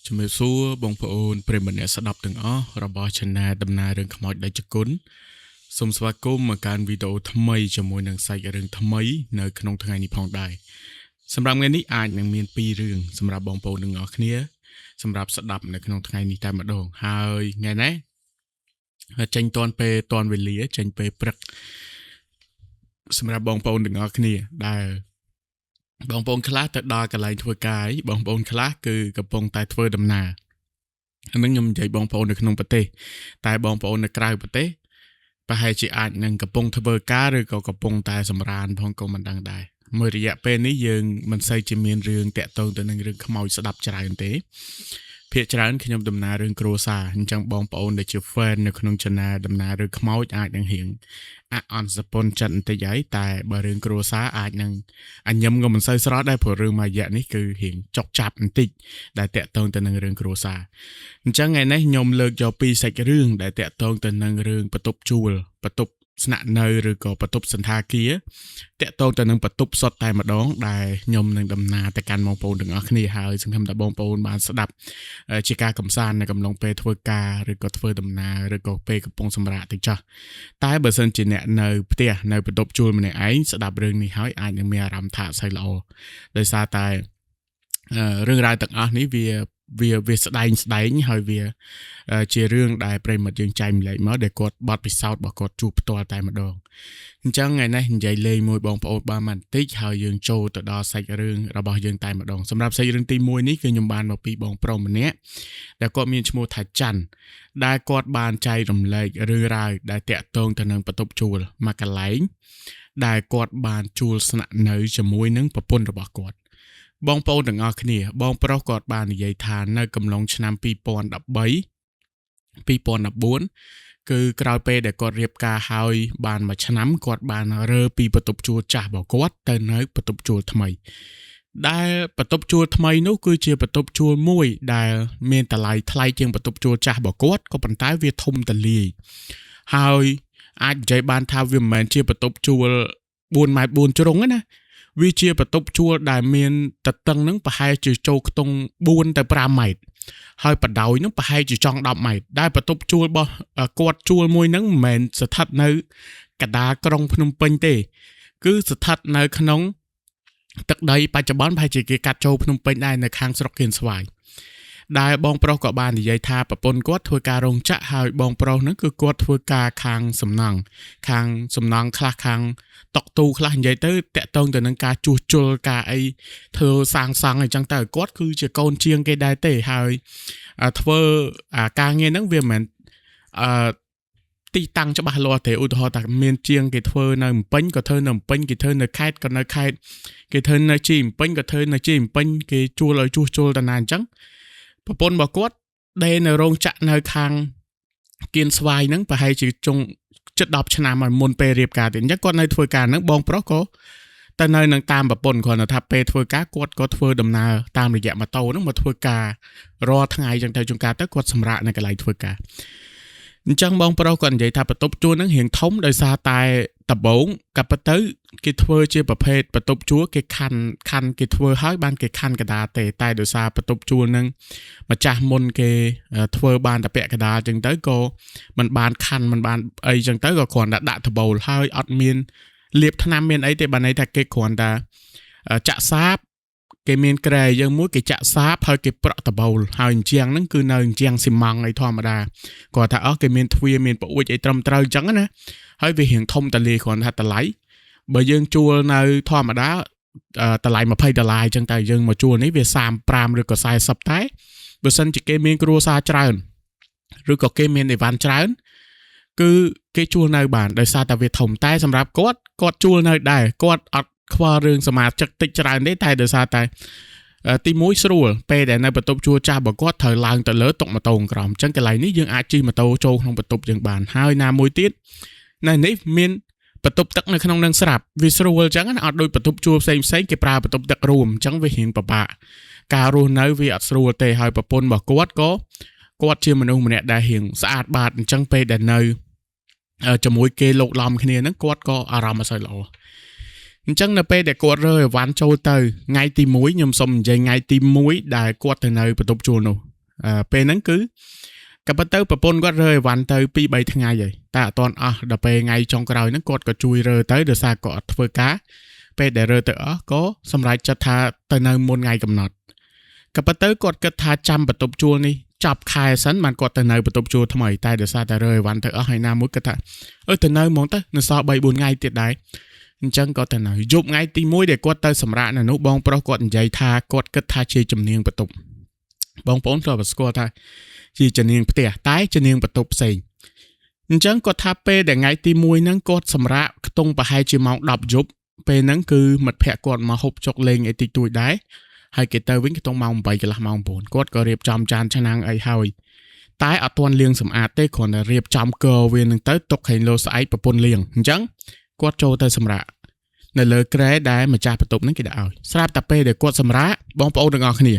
ជំរាបសួរបងប្អូនប្រិយមិត្តអ្នកស្ដាប់ទាំងអស់របស់ Channel ដំណើររឿងខ្មោចដេចគុណសូមស្វាគមន៍មកកាន់វីដេអូថ្មីជាមួយនឹងសាច់រឿងថ្មីនៅក្នុងថ្ងៃនេះផងដែរសម្រាប់ថ្ងៃនេះអាចនឹងមាន2រឿងសម្រាប់បងប្អូនទាំងអស់គ្នាសម្រាប់ស្ដាប់នៅក្នុងថ្ងៃនេះតែម្ដងហើយថ្ងៃនេះចេញតាន់ពេលតាន់វេលាចេញពេលព្រឹកសម្រាប់បងប្អូនទាំងអស់គ្នាដែលបងប្អូនខ្លះទៅដល់កន្លែងធ្វើការបងប្អូនខ្លះគឺកំពុងតែធ្វើដំណើរហ្នឹងខ្ញុំនិយាយបងប្អូននៅក្នុងប្រទេសតែបងប្អូននៅក្រៅប្រទេសប្រហែលជាអាចនឹងកំពុងធ្វើការឬក៏កំពុងតែសម្រានផងក៏មិនដឹងដែរមួយរយៈពេលនេះយើងមិនសូវជាមានរឿងតាក់ទងទៅនឹងរឿងខ្មោចស្ដាប់ច្រើនទេភាគច្រើនខ្ញុំដំណើររឿងគ្រួសារអញ្ចឹងបងប្អូនដែលជា fan នៅក្នុង channel ដំណើររឿងខ្មោចអាចនឹងរៀងអន់សពុនចិត្តបន្តិចហើយតែបើរឿងគ្រួសារអាចនឹងអញញឹមក៏មិនសូវស្រស់ដែរព្រោះរឿងមួយរយៈនេះគឺរៀងចុកចាប់បន្តិចដែលតាក់ទងទៅនឹងរឿងគ្រួសារអញ្ចឹងថ្ងៃនេះខ្ញុំលើកយកពីសាច់រឿងដែលតាក់ទងទៅនឹងរឿងបន្ទប់ជួលបន្ទប់ស្នាក់នៅឬក៏បន្ទប់សន្តាគារតាក់ទងទៅនឹងបន្ទប់សុទ្ធតែម្ដងដែលខ្ញុំនឹងដំណើរទៅកាន់បងប្អូនទាំងអស់គ្នាហើយសង្ឃឹមថាបងប្អូនបានស្ដាប់ជាការកំសាន្តនៅកំឡុងពេលធ្វើការឬក៏ធ្វើដំណើរឬក៏ពេលកំពុងសម្រាកទៅចោះតែបើសិនជាអ្នកនៅផ្ទះនៅបន្ទប់ជួលម្នាក់ឯងស្ដាប់រឿងនេះហើយអាចនឹងមានអារម្មណ៍ថាអត់សូវល្អដោយសារតែរឿងរ៉ាវទាំងអស់នេះវាស្ដែងហើយវាជារឿងដែលប្រិមិត្តយើងចែកម្លែកមកដែលគាត់បត់ពិសោធន៍របស់គាត់ជួបផ្ទាល់តែម្ដងអញ្ចឹងថ្ងៃនេះនិយាយលេងមួយបងប្អូនបានបន្តិចហើយយើងចូលទៅដល់សាច់រឿងរបស់យើងតែម្ដងសម្រាប់សាច់រឿងទី1នេះគឺខ្ញុំបានមកពីបងប្រុសម្នាក់ដែលគាត់មានឈ្មោះថាច័ន្ទដែលគាត់បានចែករំលែករឿងរ៉ាវដែលតាក់ទងទៅនឹងបន្ទប់ជួលមួយកន្លែងដែលគាត់បានជួលស្នាក់នៅជាមួយនឹងប្រពន្ធរបស់គាត់បងប្អូនទាំងអស់គ្នាបងប្រុសគាត់បាននិយាយថានៅកំឡុងឆ្នាំ2013 2014គឺក្រោយពេលដែលគាត់រៀបការហើយបានមួយឆ្នាំគាត់បានរើពីបន្ទប់ជួលចាស់របស់គាត់ទៅនៅបន្ទប់ជួលថ្មីដែលបន្ទប់ជួលថ្មីនោះគឺជាបន្ទប់ជួលមួយដែលមានតម្លៃថ្លៃជាងបន្ទប់ជួលចាស់របស់គាត់ក៏ប៉ុន្តែវាធំទលាយហើយអាចនិយាយបានថាវាមិនមែនជាបន្ទប់ជួល4 ម៉ែត្រ 4 ជ្រុងទេណាវាជាបន្ទប់ជួលដែលមានតតឹងនឹងប្រហែលជាចូលខ្ទង់4 ទៅ 5 ម៉ែត្រហើយបណ្ដោយនឹងប្រហែលជាចង់10 ម៉ែត្រដែលបន្ទប់ជួលរបស់គាត់ជួលមួយហ្នឹងមិនមែនស្ថិតនៅកណ្ដាលក្រុងភ្នំពេញទេគឺស្ថិតនៅក្នុងទឹកដីបច្ចុប្បន្នប្រហែលជាគេកាត់ចូលភ្នំពេញដែរនៅខាងស្រុកគៀនស្វាយដែលបងប្រុសក៏បាននិយាយថាប្រពន្ធគាត់ធ្វើការរោងចក្រហើយបងប្រុសហ្នឹងគឺគាត់ធ្វើការខាងសំណង់ខ្លះខាងតុកទូខ្លះនិយាយទៅតាក់ទងទៅនឹងការជួសជុលការអីធ្វើសាងសង់អីចឹងទៅគាត់គឺជាកូនជាងគេដែរទេហើយធ្វើការងារហ្នឹងវាមិនមែនទីតាំងច្បាស់លាស់ទេឧទាហរណ៍ថាមានជាងគេធ្វើនៅម្ពិញក៏ធ្វើនៅម្ពិញគេធ្វើនៅខេត្តក៏នៅខេត្តគេធ្វើនៅជីម្ពិញក៏ធ្វើនៅជីម្ពិញគេជួលឲ្យជួសជុលតាណាអញ្ចឹងប្រពន្ធរបស់គាត់ដែលនៅរោងចក្រនៅខាងគៀនស្វាយហ្នឹងប្រហែលជាជុងជិត10 ឆ្នាំហើយមុនពេលរៀបការទៀតអញ្ចឹងគាត់នៅធ្វើការហ្នឹងបងប្រុសក៏ទៅនៅនឹងតាមប្រពន្ធគ្រាន់តែថាពេលធ្វើការគាត់ក៏ធ្វើដំណើរតាមរយៈម៉ូតូហ្នឹងមកធ្វើការរាល់ថ្ងៃអញ្ចឹងទៅជួនកាលទៅគាត់សម្រាកនៅកន្លែងធ្វើការអញ្ចឹងបងប្រុសគាត់និយាយថាបន្ទប់ជួលហ្នឹងរៀងធំដោយសារតែដំបូងកាប់ទៅគេធ្វើជាប្រភេទបន្ទប់ជួលគេខាន់គេធ្វើហើយបានគេខាន់កដាទេតែដោយសារបន្ទប់ជួលហ្នឹងម្ចាស់មុនគេធ្វើបានតែពាក់កដាអញ្ចឹងទៅក៏มันបានខាន់มันបានអីអញ្ចឹងទៅក៏គ្រាន់តែដាក់ដបូលហើយអត់មានលាបថ្នាំមានអីទេបានន័យថាគេគ្រាន់តែចាក់សាបគេមានក្រែយើងមួយគេចាក់សាបហើយគេប្រក់ដបូលហើយអញ្ចឹងហ្នឹងគឺនៅអញ្ចឹងស៊ីម៉ង់អីធម្មតាគាត់ថាគេមានទ្វារមានប្អួចអីត្រឹមត្រូវអញ្ចឹងណាហើយវារៀងធំតលាគ្រាន់ថាតម្លៃបើយើងជួលនៅធម្មតាតម្លៃ$20អញ្ចឹងតែយើងមកជួលនេះវា35ឬក៏40តែបើសិនជាគេមានគ្រួសារច្រើនឬក៏គេមានអីវ៉ាន់ច្រើនគឺគេជួលនៅបានដោយសារតែវាធំតែសម្រាប់គាត់ជួលនៅដែរគាត់អត់ខ្វល់រឿងសមាជិកតិចច្រើនទេតែដោយសារតែទី1ស្រួលពេលដែលនៅបន្ទប់ជួលចាស់របស់គាត់ត្រូវឡើងទៅលើតុកម៉ូតូក្រោមអញ្ចឹងកន្លែងនេះយើងអាចជិះម៉ូតូចូលក្នុងបន្ទប់យើងបានហើយណាមួយទៀតនៅនេះមានបន្ទប់ទឹកនៅក្នុងនឹងស្រាប់វាស្រួលអញ្ចឹងអត់ដូចបន្ទប់ជួលផ្សេងគេប្រើបន្ទប់ទឹករួមអញ្ចឹងវារៀងពិបាកការរស់នៅវាអត់ស្រួលទេហើយប្រពន្ធរបស់គាត់ក៏គាត់ជាមនុស្សម្នាក់ដែលរៀងស្អាតបាតអញ្ចឹងពេលដែលនៅជាមួយគេលោកឡំគ្នាហ្នឹងគាត់ក៏អារម្មណ៍អត់សូវល្អអញ្ចឹងនៅពេលដែលគាត់រើអីវ៉ាន់ចូលទៅថ្ងៃទី1ខ្ញុំសុំនិយាយថ្ងៃទី1ដែលគាត់ទៅនៅបន្ទប់ជួលនោះ ពេលហ្នឹងគឺក៏ប៉ុន្តែប្រពន្ធគាត់រើអីវ៉ាន់ទៅ2 3ថ្ងៃហើយតែអត់ទាន់អស់ដល់ពេលថ្ងៃចុងក្រោយហ្នឹងគាត់ក៏ជួយរើទៅដោយសារគាត់អត់ធ្វើការពេលដែលរើទៅអស់ក៏សម្រេចចិត្តថាទៅនៅមុនថ្ងៃកំណត់ក៏ប៉ុន្តែគាត់គិតថាចាំបន្ទប់ជួលនេះចាប់ខែសិនបានគាត់ទៅនៅបន្ទប់ជួលថ្មីតែដោយសារតែរើអីវ៉ាន់ទៅអស់ហើយណាមួយគាត់ថាទៅនៅហ្មងទៅនៅសល់ 3 4 ថ្ងៃទៀតដែរអញ្ចឹងគាត់ទៅនៅយប់ថ្ងៃទី1ដែលគាត់ទៅសម្រាកនៅនោះបងប្រុសគាត់និយាយថាគាត់គិតថាជាជំនាញបន្ទប់បងប្អូនធ្លាប់ស្គាល់ថាជាជំនាញផ្ទះតែជំនាញបន្ទប់ផ្សេងអញ្ចឹងគាត់ថាពេលដែលថ្ងៃទី1ហ្នឹងគាត់សម្រាកខ្ទង់ប្រហែលជាម៉ោង 10 យប់ពេលហ្នឹងគឺមិត្តភ័ក្តិគាត់មកហូបចុកលេងអីតិចតួចដែរហើយគេទៅវិញខ្ទង់ម៉ោង 8 កន្លះម៉ោង 9គាត់ក៏រៀបចំចានឆ្នាំងអីហើយតែអត់ទាន់លាងសម្អាតទេគ្រាន់តែរៀបចំកវានឹងទៅទុកហែងលោស្អែកប្រពន្ធលាងអញ្ចឹងគាត់ចូលទៅសម្រាកនៅលើក្រែដែលម្ចាស់បន្ទប់ហ្នឹងគេដាក់ឲ្យស្រាប់តែពេលដែលគាត់សម្រាកបងប្អូនទាំងអស់គ្នា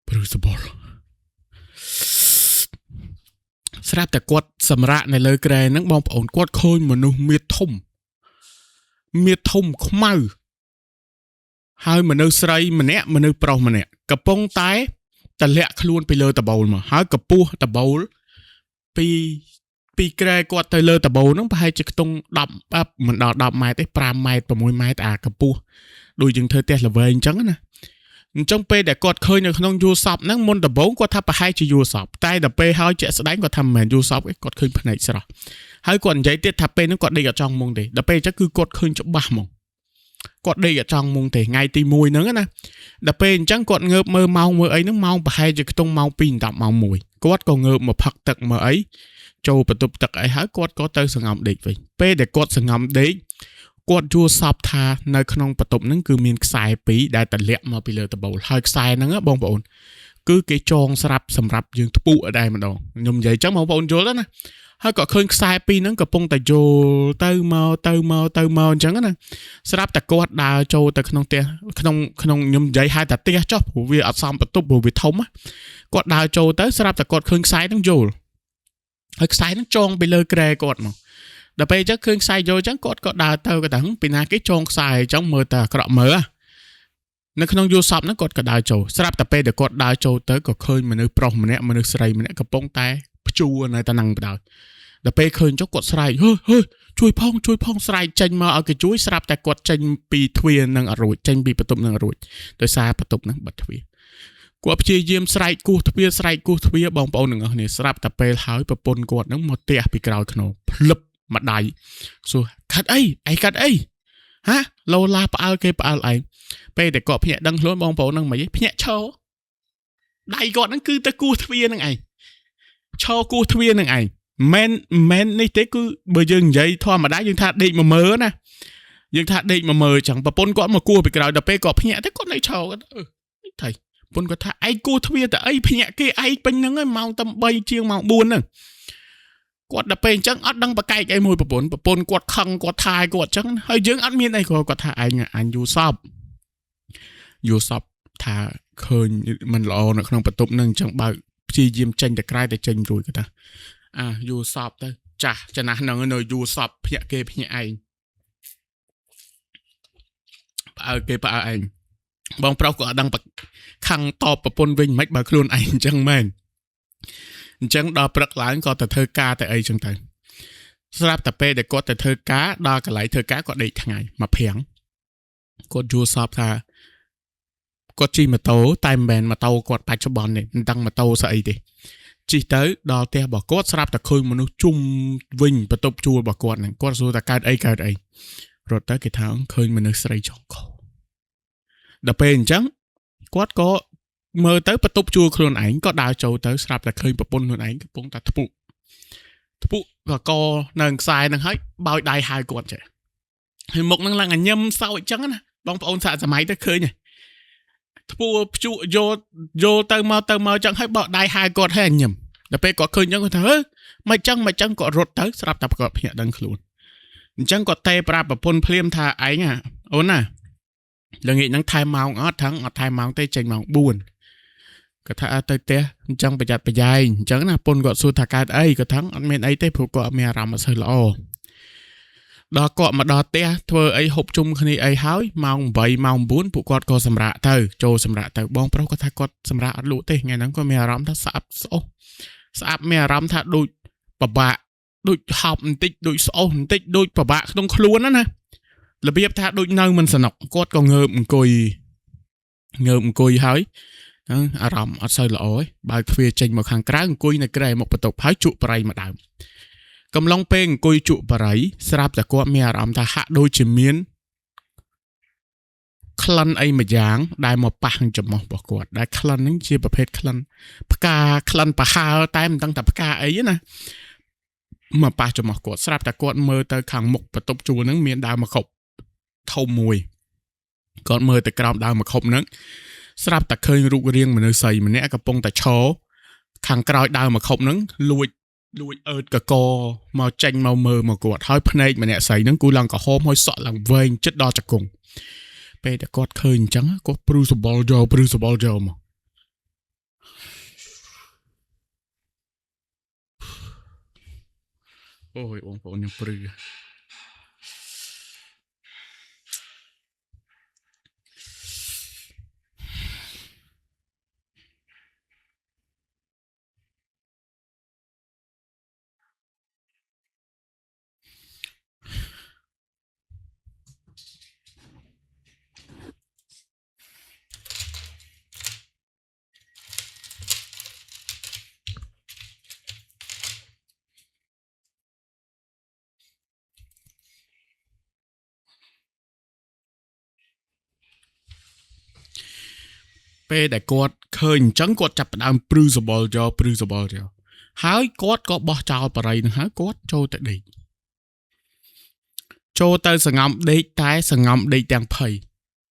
ព្រឺសបល់ស្រាប់តែគាត់សម្រាកនៅលើក្រែហ្នឹងបងប្អូនគាត់ឃើញមនុស្សមាឌធំខ្មៅហើយមនុស្សស្រីម្នាក់មនុស្សប្រុសម្នាក់កំពុងតែតម្លាក់ខ្លួនពីលើតបូលមកហើយកម្ពស់តបូលពីក្រែគាត់ទៅលើតបូលហ្នឹងប្រហែលជាខ្ទង់10មិនដល់10ម៉ែត្រទេ5ម៉ែត្រ6ម៉ែត្រអាកម្ពស់ដូចយើងធ្វើផ្ទះល្វែងអញ្ចឹងណាអញ្ចឹងពេលដែលគាត់ឃើញនៅក្នុងយូសពហ្នឹងមុនដំបូងគាត់ថាប្រហែលជាយូសពតែដល់ពេលហើយជាក់ស្ដែងគាត់ថាមិនមែនយូសពទេគាត់ឃើញភ្នែកស្រស់ហើយគាត់និយាយទៀតថាពេលហ្នឹងគាត់ដេកអត់ចង់មុងទេដល់ពេលអញ្ចឹងគឺគាត់ឃើញច្បាស់ហ្មងគាត់ដេកអត់ចង់មុងទេថ្ងៃទី1ហ្នឹងណាដល់ពេលអញ្ចឹងគាត់ងើបមើលម៉ោងមើលអីហ្នឹងម៉ោងប្រហែលជាខ្ទង់ម៉ោង 2 10ម៉ោង 1គាត់ក៏ងើបមកផឹកទឹកមើលអីចូលបន្ទប់ទឹកអីហើយគាត់ក៏ទៅសង្ងំដេកវិញពេលដែលគាត់សង្ងំដេកគាត់យល់សពថានៅក្នុងបន្ទប់ហ្នឹងគឺមានខ្សែ2ដែលតម្លាក់មកពីលើតបូលហើយខ្សែហ្នឹងបងប្អូនគឺគេចងស្រាប់សម្រាប់យើងថ្ពុអដែរម្ដងខ្ញុំនិយាយចឹងបងប្អូនយល់ណាហើយក៏ឃើញខ្សែ2ហ្នឹងកំពុងតែយល់ទៅមកអញ្ចឹងណាស្រាប់តែគាត់ដើរចូលទៅក្នុងផ្ទះក្នុងខ្ញុំនិយាយហៅថាផ្ទះចុះព្រោះវាអត់សមបន្ទប់ព្រោះវាធំគាត់ដើរចូលទៅស្រាប់តែគាត់ឃើញខ្សែហ្នឹងយល់ហើយខ្សែហ្នឹងចងពីលើក្រែគាត់មកដល់ពេលអញ្ចឹងឃើញខ្សែយល់អញ្ចឹងគាត់ក៏ដើរទៅគាត់ថាពីណាគេចងខ្សែអញ្ចឹងមើលតែអាក្រក់មើលនៅក្នុងយល់សពហ្នឹងគាត់ក៏ដើរចូលស្រាប់តែពេលដែលគាត់ដើរចូលទៅក៏ឃើញមនុស្សប្រុសម្នាក់មនុស្សស្រីម្នាក់កំពុងតែព្យួរនៅតាហ្នឹងបដ ដល់ពេលឃើញចុះគាត់ស្រែកហឺជួយផងស្រែកចេញមកឲ្យគេជួយស្រាប់តែគាត់ចេញពីទ្វារនឹងអត់រួចចេញពីបន្ទប់នឹងអត់រួចដោយសារបន្ទប់នឹងបិទទ្វារគាត់ព្យាយាមស្រែកគោះទ្វារបងប្អូនទាំងអស់គ្នាស្រាប់តែពេលហើយប្រពន្ធគាត់នឹងមកទះពីក្រោយខ្នងភ្លឹបម្ដាយសួរកាត់អីឯងកាត់អីហាលោឡាផ្អើលគេផ្អើលឯងពេលតែគាត់ភ្ញាក់ដឹងខ្លួនបងប្អូននឹងមិនអីភ្ញាក់ឈរដៃគាត់នឹងគឺទៅគោះទ្វារនឹងឯងឈរគោះទ្វារនឹងឯងមែននេះទេគឺបើយើងនិយាយធម្មតាយើងថាដេកមកមើលណាយើងថាដេកមកមើលចឹងប្រពន្ធគាត់មកគោះពីក្រោយដល់ពេលគាត់ភ្ញាក់ទៅគាត់នៅឈរគាត់នេះថៃប្រពន្ធគាត់ថាឯងគោះទ្វារតែអីភ្ញាក់គេឯងពេញហ្នឹងហើយម៉ោងតែ3ជាងម៉ោង4ហ្នឹងគាត់ដល់ពេលអញ្ចឹងអត់ដឹងបកែកអីមួយប្រពន្ធគាត់ខឹងគាត់ថាយគាត់អញ្ចឹងហើយយើងអត់មានអីគាត់ថាឯងអញយូសពថាឃើញមិនល្អនៅក្នុងបន្ទប់ហ្នឹងអញ្ចឹងបើព្យាយាមចេញទៅក្រៅតែចេញរួចគាត់ថាយូសពទៅចាស់ចំណាស់ហ្នឹងនៅយូសពភ្ញាក់គេភ្ញាក់ឯងផ្អើគេផ្អើឯងបងប្រុសក៏អត់ដឹងខឹងតបប្រពន្ធវិញមិនបើខ្លួនឯងអញ្ចឹងមែនអញ្ចឹងដល់ព្រឹកឡើងក៏ទៅធ្វើការទៅអីចឹងទៅស្រាប់តែពេលដែលគាត់ទៅធ្វើការដល់កន្លែងធ្វើការគាត់ដេកថ្ងៃមកព្រាំងគាត់យល់សពថាគាត់ជិះម៉ូតូតែមិនមែនម៉ូតូគាត់បច្ចុប្បន្នទេមិនដឹងម៉ូតូស្អីទេជិះទៅដល់ផ្ទះរបស់គាត់ស្រាប់តែឃើញមនុស្សជុំវិញបន្ទប់ជួលរបស់គាត់ហ្នឹងគាត់សួរថាកើតអីរត់ទៅគេថាឃើញមនុស្សស្រីចងកដល់ពេលអញ្ចឹងគាត់ក៏មើលទៅបន្ទប់ជួលខ្លួនឯងក៏ដើរចូលទៅស្រាប់តែឃើញប្រពន្ធខ្លួនឯងកំពុងតែថ្ពុក៏នៅខ្សែហ្នឹងហើយបោយដៃហៅគាត់ចេះហើយមុខហ្នឹងឡើងញញឹមសោចអញ្ចឹងណាបងប្អូនសាកសម័យទៅឃើញហ៎ថ្ពួភ្ជក់យកទៅមកអញ្ចឹងហើយបោកដៃហៅគាត់ហើយញញឹមដល់ពេលគាត់ឃើញអញ្ចឹងគាត់ថាមិនអញ្ចឹងគាត់រត់ទៅស្រាប់តែគាត់ភ្ញាក់ដឹងខ្លួនអញ្ចឹងគាត់ទេប្រាប់ប្រពន្ធភ្លាមថាឯងអូនណាល្ងាចហ្នឹងថែមម៉ោងអត់ថែមម៉ោងទេចេញម៉ោង4គាត់ថាទៅផ្ទះអញ្ចឹងប្រយ័ត្នប្រយែងអញ្ចឹងណាប្រពន្ធគាត់សួរថាកើតអីគាត់ថាអត់មានអីទេព្រោះគាត់អត់មានអារម្មណ៍អត់សូវល្អ ដល់គាត់មកដល់ផ្ទះធ្វើអីហូបជុំគ្នាអីហើយម៉ោង8ម៉ោង9ពួកគាត់ក៏សម្រាកទៅចូលសម្រាកទៅបងប្រុសគាត់ថាគាត់សម្រាកអត់លក់ទេថ្ងៃហ្នឹងគាត់មានអារម្មណ៍ថាស្អប់មានអារម្មណ៍ថាដូចពិបាកដូចហប់បន្តិចដូចស្អុះបន្តិចដូចពិបាកក្នុងខ្លួនណារបៀបថាដូចនៅមិនសនុកគាត់ក៏ងើបអង្គុយហើយអារម្មណ៍អត់សូវល្អទេបើកទ្វារចេញមកខាងក្រៅអង្គុយនៅក្រែមកបន្ទប់ហើយជក់បរិយមកដើមកំឡុងពេលអង្គុយជក់បរិយស្រាប់តែគាត់មានអារម្មណ៍ថាហាក់ដូចជាមានក្លិនអីមួយយ៉ាងដែលមកប៉ះនឹងច្រមុះរបស់គាត់ដែលក្លិនហ្នឹងជាប្រភេទក្លិនផ្កាក្លិនប្រហើរតែមិនដឹងថាផ្កាអីណាមកប៉ះច្រមុះគាត់ស្រាប់តែគាត់មើលទៅខាងមុខបន្ទប់ជួលហ្នឹងមានដើមម្ខុបធំមួយគាត់មើលទៅក្រោមដើមម្ខុបហ្នឹងស្រាប់តែឃើញរូបរាងមនុស្សស្រីម្នាក់កំពុងតែឈរខាងក្រោយដើមម្ខុបហ្នឹងលួចអើតកកមកចេញមកមើលមកគាត់ហើយភ្នែកម្នាក់ស្រីហ្នឹងគូឡើងក្រហមហើយសក់ឡើងវែងចិត្តដល់ចង្គង់ពេលតែគាត់ឃើញអញ្ចឹងគាត់ព្រឺសបល់យកមកអូយបងប្អូនខ្ញុំព្រឺពេលដែលគាត់ឃើញអញ្ចឹងគាត់ចាប់ផ្ដើមព្រឺសបល់យកហើយគាត់ក៏បោះចោលបរិយនឹងហើយគាត់ចូលទៅដេកចូលទៅសង្ងំដេកតែសង្ងំដេកទាំងភ័យ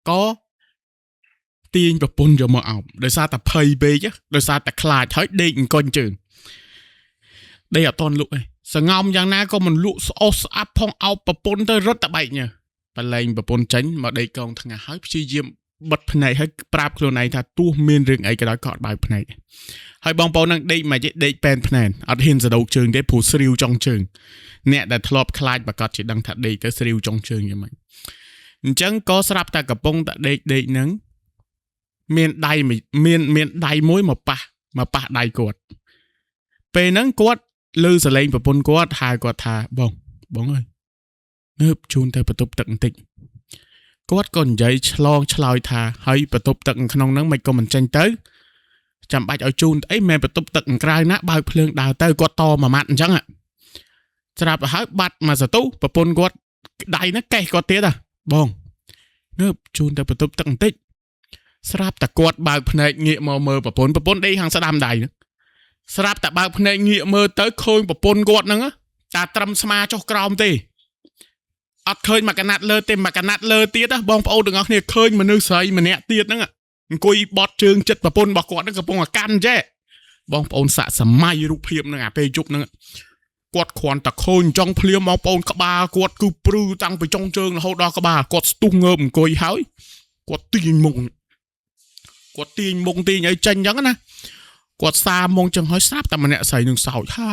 ក៏ទាញប្រពន្ធយកមកអោបដោយសារតែភ័យពេកដោយសារតែខ្លាចហើយដេកអង្គុញជើងដេកអត់តន់លក់ទេសង្ងំយ៉ាងណាក៏មិនលក់ស្អុះស្អាប់ផងអោបប្រពន្ធទៅរត់តែបែកញើបលែងប្រពន្ធចេញមកដេកកងថ្ងៃហើយព្យាយាមបិទភ្នែកហើយប្រាប់ខ្លួនឯងថាទោះមានរឿងអីក៏ដោយក៏អត់បើកភ្នែកហើយបងប្អូននឹងដេកមិនដេកពេនភ្នែនអត់ហ៊ានសដោកជើងទេព្រោះស្រាវចុងជើងអ្នកដែលធ្លាប់ខ្លាចប្រកាសជាដឹងថាដេកទៅស្រាវចុងជើងយ៉ាងម៉េចអញ្ចឹងក៏ស្រាប់តែកំពុងតែដេកហ្នឹងមានដៃមួយមកប៉ះដៃគាត់ពេលហ្នឹងគាត់លើសលេងប្រពន្ធគាត់ហៅគាត់ថាបងអើយងើបជូនទៅបន្ទប់ទឹកបន្តិចគាត់ក៏និយាយឆ្លើយថាហើយបន្ទប់ទឹកក្នុងហ្នឹងមិនក៏មិនចេញទៅចាំបាច់ឲ្យជូនអីមិនបន្ទប់ទឹកក្រៅណាបើកភ្លើងដើរទៅគាត់តមួយម៉ាត់អញ្ចឹងស្រាប់ទៅហើយបាត់មកសតុប្រពន្ធគាត់ដៃហ្នឹងកេះគាត់ទៀតបងងើបជូនទៅបន្ទប់ទឹកបន្តិចស្រាប់តែគាត់បើកភ្នែកងាកមកមើលប្រពន្ធដេកខាងស្ដាំដៃហ្នឹងស្រាប់តែបើកភ្នែកងាកមើលទៅឃើញប្រពន្ធគាត់ហ្នឹងតែត្រឹមស្មាចុះក្រោមទេអត់ឃើញមកកណាត់លើទេមកកណាត់លើទៀតបងប្អូនទាំងអស់គ្នាឃើញមនុស្សស្រីម្នាក់ទៀតហ្នឹងអង្គុយបត់ជើងចិត្តប្រពន្ធរបស់គាត់ហ្នឹងកំពុងតែកាន់ចេះបងប្អូនសាក់សម័យរូបភាពហ្នឹងអាពេលយប់ហ្នឹងគាត់គ្រាន់តែឃើញចង់ភ្លាមបងប្អូនក្បាលគាត់គឺព្រឺតាំងពីចុងជើងរហូតដល់ក្បាលគាត់ស្ទុះងើបអង្គុយហើយគាត់ទាញមុខទាញអីចេញអញ្ចឹងណាគាត់សារមុខចឹងហើយស្រាប់តែម្នាក់ស្រីនឹងសោចហា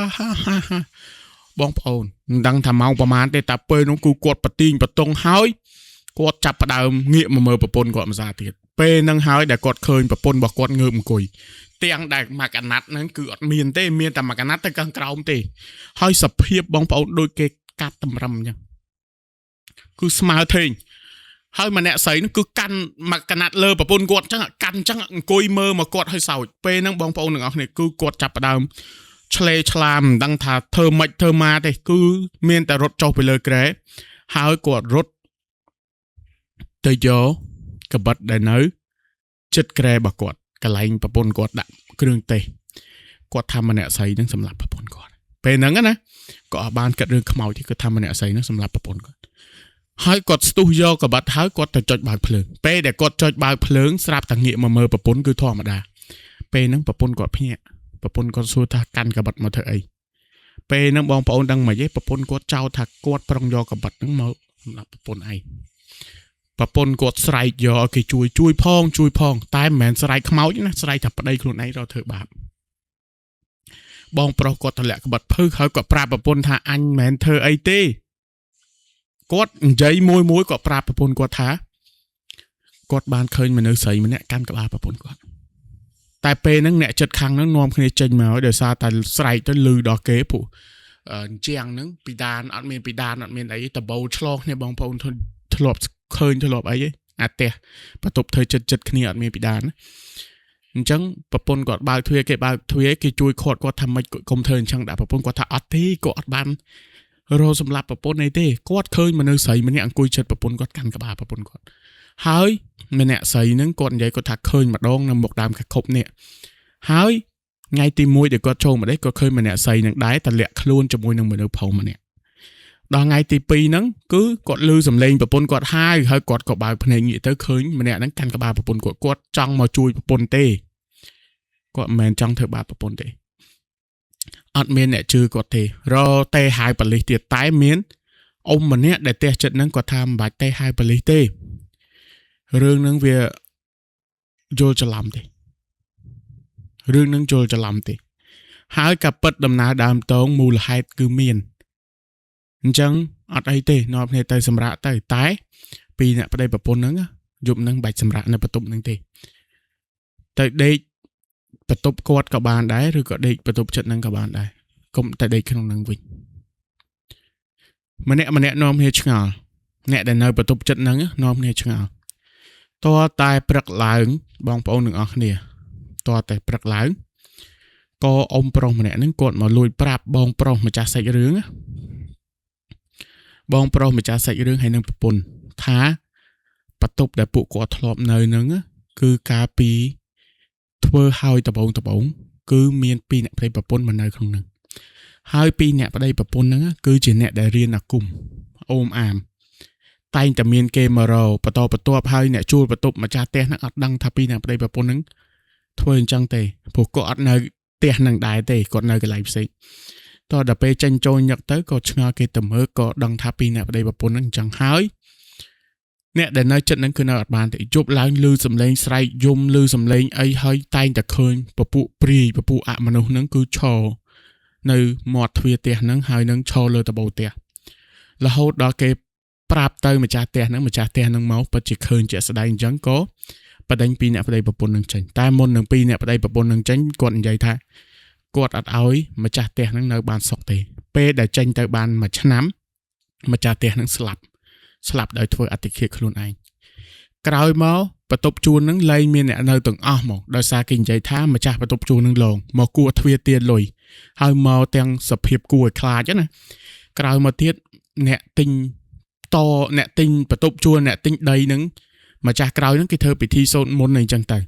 បងប្អូនមិនដឹងថាម៉ោងប្រហែលទេតែពេលនោះគឺគាត់ប្រទីងបតុងហើយគាត់ចាប់ផ្ដើមងាកមកមើលប្រពន្ធគាត់ម្សាទៀតពេលហ្នឹងហើយដែលគាត់ឃើញប្រពន្ធរបស់គាត់ងើបអង្គុយទាំងដែលមកកណាត់ហ្នឹងគឺអត់មានទេមានតែមកកណាត់ទៅខាងក្រោមទេហើយសភាពបងប្អូនដូចគេកាត់តម្រឹមអញ្ចឹងគឺស្មើធេងហើយម្នាក់ស្រីហ្នឹងគឺកាន់មកកណាត់លើប្រពន្ធគាត់អញ្ចឹងកាន់អញ្ចឹងអង្គុយមើលមកគាត់ឲ្យសោចពេលហ្នឹងបងប្អូនទាំងអស់គ្នាគឺគាត់ចាប់ផ្ដើមឆ្លេឆ្លាមមិនដឹងថាធ្វើម៉េចធ្វើម៉ាទេគឺមានតែរត់ចុះពីលើក្រែហើយគាត់រត់ទៅយកកបិតដែលនៅចិត្តក្រែរបស់គាត់កន្លែងប្រពន្ធគាត់ដាក់គ្រឿងទេសគាត់ថាម្នាក់ស្រីនឹងសម្លាប់ប្រពន្ធគាត់ពេលហ្នឹងណាក៏អត់បានគិតរឿងខ្មោចទេគាត់ថាម្នាក់ស្រីនឹងសម្លាប់ប្រពន្ធគាត់ហើយគាត់ស្ទុះយកកបិតហើយគាត់ទៅចុចបើកភ្លើងពេលដែលគាត់ចុចបើកភ្លើងស្រាប់តែងាកមកមើលប្រពន្ធគឺធម្មតាពេលហ្នឹងប្រពន្ធគាត់ភ្ញាក់ប្រពន្ធគាត់សួរថាកាន់កបិតមកធ្វើអីពេលហ្នឹងបងប្អូនដឹងមិនទេប្រពន្ធគាត់ចោទថាគាត់ប្រុងយកកបិតហ្នឹងមកសម្រាប់ប្រពន្ធឯងប្រពន្ធគាត់ស្រែកយកឲ្យគេជួយផងតែមិនមែនស្រែកខ្មោចណាស្រែកថាប្តីខ្លួនឯងរកធ្វើបាបបងប្រុសគាត់ទម្លាក់កបិតភើហើយគាត់ប្រាប់ប្រពន្ធថាអញមិនមែនធ្វើអីទេ គាត់និយាយមួយគាត់ប្រាប់ប្រពន្ធគាត់ថាគាត់បានឃើញមនុស្សស្រីម្នាក់កាន់ក្បាលប្រពន្ធគាត់តែពេលហ្នឹងអ្នកចិត្តខាងហ្នឹងនាំគ្នាចេញមកដោយសារតែស្រែកទៅលឺដល់គេពួកជាងហ្នឹងពីដានអត់មានអីតបោឆ្លោះគ្នាបងប្អូនធ្លាប់ឃើញធ្លាប់អីអាផ្ទះបន្ទប់ធ្វើចិត្តគ្នាអត់មានពីដានអញ្ចឹងប្រពន្ធគាត់បើកទ្វារគេជួយខាត់គាត់ថាម៉េចកុំធ្វើអញ្ចឹងដាក់ប្រពន្ធគាត់ថាអត់ទេគាត់អត់បានរោសម្លាប់ប្រពន្ធអីទេគាត់ឃើញមនុស្សស្រីម្នាក់អង្គុយជិតប្រពន្ធគាត់កាន់ក្បាលប្រពន្ធគាត់ហើយម្នាក់ស្រីហ្នឹងគាត់និយាយគាត់ថាឃើញម្ដងនៅមុខដើមខុបនេះហើយថ្ងៃទី1ដែលគាត់ចូលមកនេះគាត់ឃើញម្នាក់ស្រីនឹងដែរតែលាក់ខ្លួនជាមួយនឹងមនុស្សប្រុសម្នាក់ដល់ថ្ងៃទី2ហ្នឹងគឺគាត់ឮសំឡេងប្រពន្ធគាត់ហើយគាត់ក៏បើកភ្នែកងាកទៅឃើញម្នាក់ហ្នឹងកាន់ក្បាលប្រពន្ធគាត់ចង់មកជួយប្រពន្ធទេគាត់មិនមែនចង់ធ្វើបាបប្រពន្ធទេអត់មានអ្នកជឿគាត់ទេរតែហៅប៉ូលីសទៀតតែមានអ៊ំម្នាក់ដែលផ្ទះចិត្តហ្នឹងគាត់ថាមិនបាច់ទេហៅប៉ូលីសទេរឿងហ្នឹងវាយល់ច្រឡំទេហើយក៏ពិតដំណើរដើមតងមូលហេតុគឺមានអញ្ចឹងអត់អីទេនាំគ្នាទៅសម្រាប់ទៅតែពីអ្នកប្តីប្រពន្ធហ្នឹងយប់ហ្នឹងបាច់សម្រាប់នៅបន្ទប់ហ្នឹងទេទៅដេកបន្ទប់គាត់ក៏បានដែរឬក៏ដេកបន្ទប់ចិត្តហ្នឹងក៏បានដែរកុំតែដេកក្នុងហ្នឹងវិញម្នាក់នាំគ្នាឆ្ងល់អ្នកដែលនៅបន្ទប់ចិត្តហ្នឹងនាំគ្នាឆ្ងល់តើតែព្រឹកឡើងបងប្អូនទាំងអស់គ្នាតើតែព្រឹកឡើងក៏អ៊ំប្រុសម្នាក់ហ្នឹងគាត់មកលួចប្រាប់បងប្រុសម្ចាស់សាច់រឿងហើយនឹងប្រពន្ធថាបន្ទប់ដែលពួកគាត់ធ្លាប់នៅហ្នឹងគឺកាលពីធ្វើឲ្យដបងគឺមាន2អ្នកប្តីប្រពន្ធមកនៅក្នុងហ្នឹងហើយ2អ្នកប្តីប្រពន្ធហ្នឹងគឺជាអ្នកដែលរៀនអាគមអូមអាមតែងតែមានគេមករកបន្តបន្ទាប់ហើយអ្នកជួលបន្ទប់ម្ចាស់ផ្ទះហ្នឹងអត់ដឹងថា2អ្នកប្តីប្រពន្ធហ្នឹងធ្វើអញ្ចឹងទេព្រោះគាត់អត់នៅផ្ទះហ្នឹងដែរទេគាត់នៅកន្លែងផ្សេងតោះដល់ពេលចេញចូលញឹកទៅក៏ឆ្ងល់គេទៅមើលក៏ដឹងថា2អ្នកប្តីប្រពន្ធហ្នឹងអញ្ចឹងហើយអ្នកដែលនៅចិត្តហ្នឹងគឺនៅអត់បានទេយប់ឡើងឮសំឡេងស្រែកយំឮសំឡេងអីហើយតែងតែឃើញពពួកព្រាយពពួកអមនុស្សហ្នឹងគឺឈរនៅមាត់ទ្វារផ្ទះហ្នឹងហើយនឹងឈរលើតបោផ្ទះរហូតដល់គេប្រាប់ទៅម្ចាស់ផ្ទះហ្នឹងមកពិតជាឃើញជាក់ស្ដែងអញ្ចឹងក៏បដិញ2អ្នកប្តីប្រពន្ធនឹងចេញតែមុននឹង2អ្នកប្តីប្រពន្ធនឹងចេញគាត់និយាយថាគាត់អត់ឲ្យម្ចាស់ផ្ទះហ្នឹងនៅបានសុខទេពេលដែលចេញទៅបានមួយឆ្នាំម្ចាស់ផ្ទះហ្នឹងស្លាប់ដោយធ្វើអតិឃាតខ្លួនឯងក្រោយមកបន្ទប់ជួលហ្នឹងលែងមានអ្នកនៅទាំងអស់មកដោយសារគេនិយាយថាម្ចាស់បន្ទប់ជួលហ្នឹងឡងមកគួរទ្វារទាលុយហើយមកទាំងសភាពគួរឲ្យខ្លាចណាក្រោយមកទៀតអ្នកទិញបន្ទប់ជួលអ្នកទិញដីហ្នឹងម្ចាស់ក្រោយហ្នឹងគេធ្វើពិធីសូត្រមន្តអីចឹងទៅ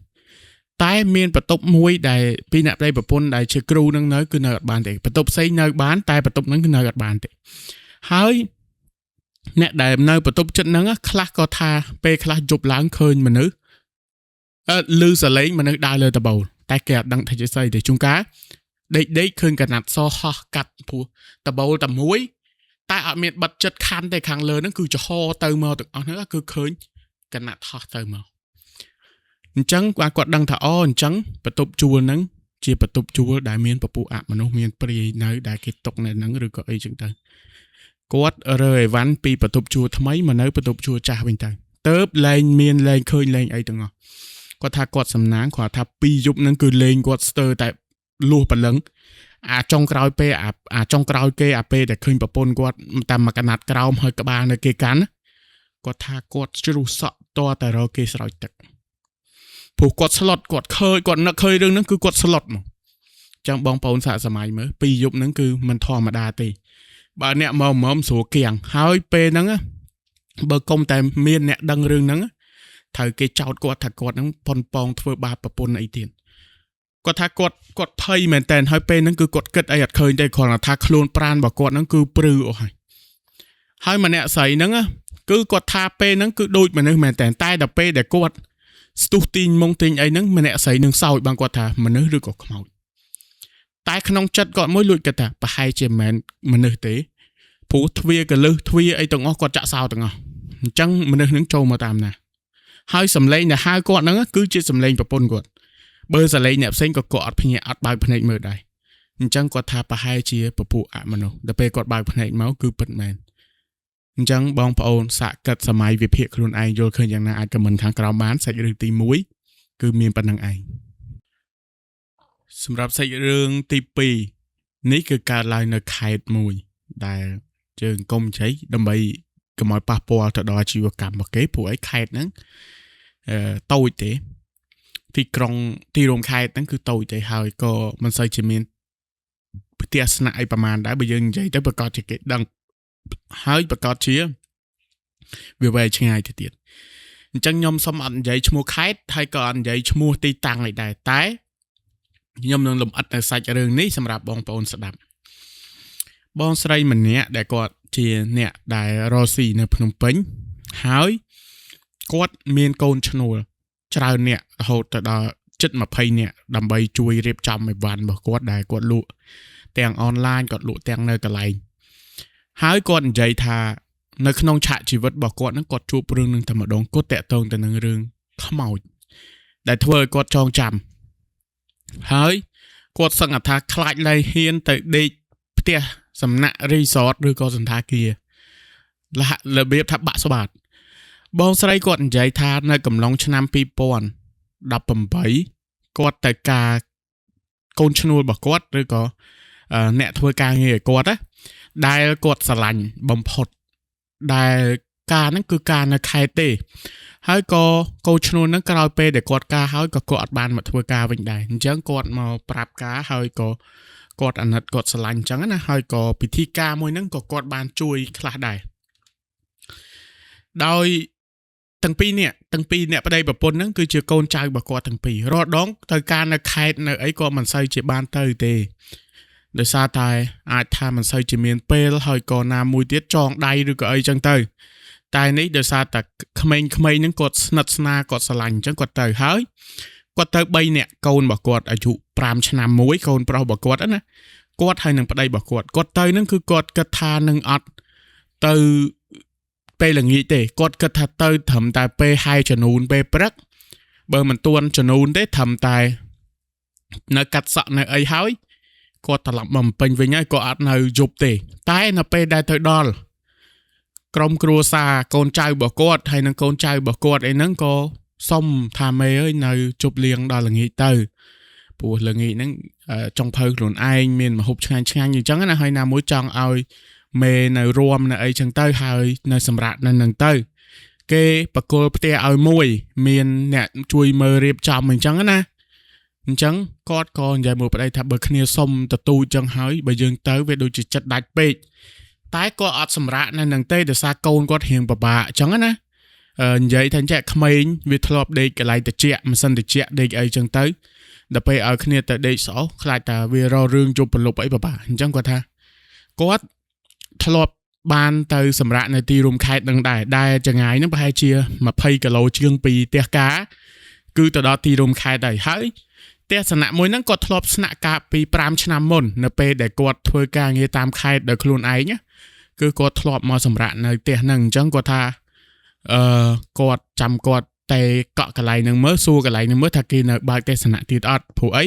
តែមានបន្ទប់មួយដែល2អ្នកប្តីប្រពន្ធដែលជាគ្រូហ្នឹងនៅគឺនៅអត់បានទេបន្ទប់ផ្សេងនៅបានតែបន្ទប់ហ្នឹងគឺនៅអត់បានទេហើយអ្នកដែលនៅបន្ទប់ចិត្តហ្នឹងខ្លះក៏ថាពេលខ្លះយប់ឡើងឃើញមនុស្សឮសលេងមនុស្សដើរលើតបូលតែគេអត់ដឹងថាជាស្អីទេជួនកាលដេកឃើញកណាត់សហោះកាត់ព្រោះតបូលតែមួយតែអត់មានបិទចិត្តខណ្ឌទេខាងលើហ្នឹងគឺចំហទៅមកទាំងអស់ហ្នឹងគឺឃើញកណាត់ហោះទៅមកអញ្ចឹងគាត់ដឹងថាអញ្ចឹងបន្ទប់ជួលហ្នឹងជាបន្ទប់ជួលដែលមានពពួកអមនុស្សមានព្រាយនៅដែលគេຕົកនៅហ្នឹងឬក៏អីចឹងទៅគាត់រើអីវ៉ាន់ពីបន្ទប់ជួលថ្មីមកនៅបន្ទប់ជួលចាស់វិញទៅលែងឃើញលែងអីទាំងអស់គាត់ថាគាត់សំណាងគាត់ថា2យប់ហ្នឹងគឺលេងគាត់ស្ទើរតែលួសព្រលឹងអាចុងក្រោយពេលអាចុងក្រោយគេពេលដែលឃើញប្រពន្ធគាត់តាមមកកណាត់ក្រោមហើយក្បាលនៅគេកាន់គាត់ថាគាត់ជ្រុះសក់តតែរកគេស្រោចទឹកព្រោះគាត់ស្លុតគាត់ឃើញគាត់នឹកឃើញរឿងហ្នឹងគឺគាត់ស្លុតមកចឹងបងប្អូនសាកសម័យមើល2យប់ហ្នឹងគឺមិនធម្មតាទេបើអ្នកមកស្រួលគៀងហើយពេលហ្នឹងបើកុំតែមានអ្នកដឹងរឿងហ្នឹងត្រូវគេចោទគាត់ថាគាត់ហ្នឹងប៉ុនប៉ងធ្វើបាបប្រពន្ធអីទៀតគាត់ថាគាត់ភ័យមែនតើហើយពេលហ្នឹងគឺគាត់គិតអីអត់ឃើញទេគ្រាន់តែថាខ្លួនប្រាណរបស់គាត់ហ្នឹងគឺព្រឺអស់ហើយម្នាក់ស្រីហ្នឹងគឺគាត់ថាពេលហ្នឹងគឺដូចមនុស្សមែនតើតែដល់ពេលដែលគាត់ស្ទុះទីងមុងទីងអីហ្នឹងម្នាក់ស្រីនឹងសោចបានគាត់ថាមនុស្សឬក៏ខ្មោចតែក្នុងចិត្តគាត់មួយលួចគាត់ថាប្រហែលជាមិនមនុស្សទេព្រោះទ្វារកលឹះទ្វារអីទាំងអស់គាត់ចាក់សោទាំងអស់អញ្ចឹងមនុស្សនឹងចូលមកតាមណាហើយសំឡេងដែលហៅគាត់ហ្នឹងគឺជាសំឡេងប្រពន្ធគាត់បើសំឡេងអ្នកផ្សេងក៏គាត់អត់ភ្ញាក់អត់បើកភ្នែកមើលដែរអញ្ចឹងគាត់ថាប្រហែលជាពពួកអមនុស្សដល់ពេលគាត់បើកភ្នែកមកគឺពិតមែន ចឹងបងប្អូនសាកកិត្តសម័យវិភាគខ្លួនឯងយល់ឃើញយ៉ាងណាអាចខមមិនខាងក្រោមបានសាច់រឿងទី1គឺមានប៉ុណ្្នឹងឯងសម្រាប់សាច់រឿងទី2នេះគឺកើតឡើងនៅខេត្តមួយដែលជើងកុំជ័យដើម្បីកុំឲ្យប៉ះពាល់ទៅដល់ជីវកម្មរបស់គេព្រោះអីខេត្តហ្នឹងតូចទេទីក្រុងទីរួមខេត្តហ្នឹងគឺតូចទេហើយក៏មិនសូវជាមានផ្ទះស្នាក់អីប្រហែលដែរបើយើងនិយាយទៅប្រកាសជាគេដឹងហើយប្រកាសជាវាវែងឆ្ងាយទៅទៀតអញ្ចឹងខ្ញុំសូមអត់និយាយឈ្មោះខេត្តហើយក៏អត់និយាយឈ្មោះទីតាំងអីដែរតែខ្ញុំនឹងលម្អិតនៅសាច់រឿងនេះសម្រាប់បងប្អូនស្ដាប់បងស្រីម្នាក់ដែលគាត់ជាអ្នកដែលរស់ស៊ីនៅភ្នំពេញហើយគាត់មានកូនឈ្នួលច្រើនអ្នករហូតទៅដល់ជិត20អ្នកដើម្បីជួយរៀបចំអីវ៉ាន់របស់គាត់ដែលគាត់លក់ទាំងអនឡាញគាត់លក់ទាំងនៅកន្លែងហើយគាត់និយាយថានៅក្នុងឆាកជីវិតរបស់គាត់ហ្នឹងគាត់ជួបរឿងនឹងតែម្ដងគាត់តាក់ទងទៅនឹងរឿងខ្មោចដែលធ្វើឲ្យគាត់ចងចាំហើយគាត់សឹងថាខ្លាចលែងហ៊ានទៅដេកផ្ទះសំណាក់រីសតឬក៏សន្តាគាររបៀបថាបាក់ស្បាតបងស្រីគាត់និយាយថានៅកំឡុងឆ្នាំ2018គាត់ទៅការកូនឈ្នួលរបស់គាត់ឬក៏អ្នកធ្វើការងារឲ្យគាត់ណាដែលគាត់ស្រឡាញ់បំផុតដែលការហ្នឹងគឺការនៅខេត្តទេហើយក៏កូនឈ្នួលហ្នឹងក្រោយពេលដែលគាត់ការហើយក៏គាត់អត់បានមកធ្វើការវិញដែរអញ្ចឹងគាត់មកប្រាប់ការហើយក៏គាត់អាណិតគាត់ស្រឡាញ់អញ្ចឹងណាហើយក៏ពិធីការមួយហ្នឹងក៏គាត់បានជួយខ្លះដែរដោយទាំងពីរអ្នកប្តីប្រពន្ធហ្នឹងគឺជាកូនចៅរបស់គាត់ទាំងពីររាល់ដងទៅការនៅខេត្តនៅអីក៏មិនសូវជាបានទៅទេដោយសារតែអាចថាមិនសូវជាមានពេលហើយក៏ណាមួយទៀតចងដៃឬក៏អីចឹងទៅតែនេះដោយសារតែក្មេងៗហ្នឹងគាត់ស្និទ្ធស្នាលគាត់ស្រឡាញ់អញ្ចឹងគាត់ទៅហើយគាត់ទៅ3នាក់កូនរបស់គាត់អាយុ5ឆ្នាំមួយកូនប្រុសរបស់គាត់ណាគាត់ហើយនឹងប្តីរបស់គាត់ទៅហ្នឹងគឺគាត់គិតថានឹងអត់ទៅពេលល្ងាចទេគាត់គិតថាទៅត្រឹមតែពេលហាយចំនួនពេលព្រឹកបើមិនទាន់ចំនួនទេត្រឹមតែនៅកាត់សក់នៅអីហើយគាត់ត្រឡប់មកពេញវិញហើយក៏អត់នៅយប់ទេតែនៅពេលដែលទៅដល់ក្រុមគ្រួសារកូនចៅរបស់គាត់ហើយនឹងកូនចៅរបស់គាត់អីហ្នឹងក៏សុំថាមេអើយនៅជប់លៀងដល់ល្ងាចទៅព្រោះល្ងាចហ្នឹងចង់ភៅខ្លួនឯងមានម្ហូបឆ្ងាញ់អញ្ចឹងណាហើយណាមួយចង់ឲ្យមេនៅរួមនៅអីចឹងទៅហើយនៅសម្រាប់នៅនឹងទៅគេបកគលផ្ទះឲ្យមួយមានអ្នកជួយមើលរៀបចំអញ្ចឹងណាអញ្ចឹងគាត់ក៏និយាយមួយប្តីថាបើគ្នាសុំទទូចចឹងហើយបើយើងទៅវាដូចជាចិត្តដាច់ពេកតែគាត់អត់សម្រាប់នៅនឹងទេដោយសារកូនគាត់រៀងពិបាកអញ្ចឹងណានិយាយថាចេះក្មេងវាធ្លាប់ដេកកន្លែងតិចម៉ាស៊ីនតិចដេកអីចឹងទៅដល់ពេលឲ្យគ្នាទៅដេកស្អុះខ្លាចតែវាររឿងជប់ប្រលប់អីពិបាកអញ្ចឹងគាត់ថាគាត់ធ្លាប់បានទៅសម្រាប់នៅទីរួមខេត្តនឹងដែរចង្ងាយនឹងប្រហែលជា20គីឡូជាងពីផ្ទះការគឺទៅដល់ទីរួមខេត្តហើយផ្ទះសំណាក់មួយហ្នឹងគាត់ធ្លាប់ស្នាក់ការពី5ឆ្នាំមុននៅពេលដែលគាត់ធ្វើការងារតាមខេត្តដោយខ្លួនឯងគឺគាត់ធ្លាប់មកសម្រាប់នៅផ្ទះហ្នឹងអញ្ចឹងគាត់ថាគាត់ចាំគាត់តែកក់កន្លែងហ្នឹងមើលសួរកន្លែងហ្នឹងមើលថាគេនៅបើកទេសនៈទៀតអត់ព្រោះអី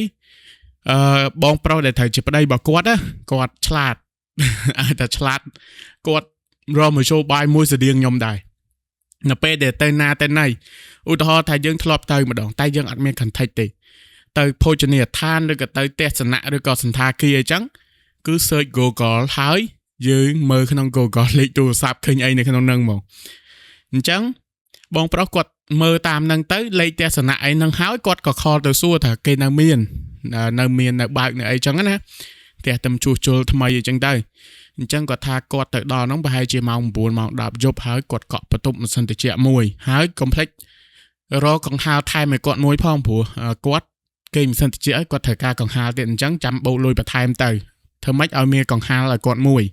បងប្រុសដែលត្រូវជាប្តីរបស់គាត់គាត់ឆ្លាតអាចតែឆ្លាតគាត់រកមកចូលបាយមួយស្តៀងខ្ញុំដែរនៅពេលដែលទៅណាទៅណីឧទាហរណ៍ថាយើងធ្លាប់ទៅម្ដងតែយើងអត់មាន contact ទេទៅភោជនីយដ្ឋានឬក៏ទៅទស្សនៈឬក៏សន្តាគារអីចឹងគឺ search Google ហើយយើងមើលក្នុង Google លេខទូរស័ព្ទឃើញអីនៅក្នុងហ្នឹងមកអញ្ចឹងបងប្រុសគាត់មើលតាមហ្នឹងទៅលេខទស្សនៈអីហ្នឹងហើយគាត់ក៏ខលទៅសួរថាគេនៅមាននៅបើកនៅអីចឹងណាផ្ទះទំជួសជុលថ្មីអីចឹងទៅអញ្ចឹងគាត់ថាគាត់ទៅដល់ហ្នឹងប្រហែលជាម៉ោង9ម៉ោង10យប់ហើយគាត់កក់បន្ទប់ម៉ាស៊ីនត្រជាក់មួយហើយកុំភ្លេចរកកង្ហាលថែមឲ្យគាត់មួយផងព្រោះគាត់គេម៉ាស៊ីនត្រជាក់ឲ្យគាត់ត្រូវការកង្ហាលទៀតអញ្ចឹងចាំបូកលុយបន្ថែមទៅធ្វើម៉េចឲ្យមានកង្ហាលឲ្យគាត់មួយ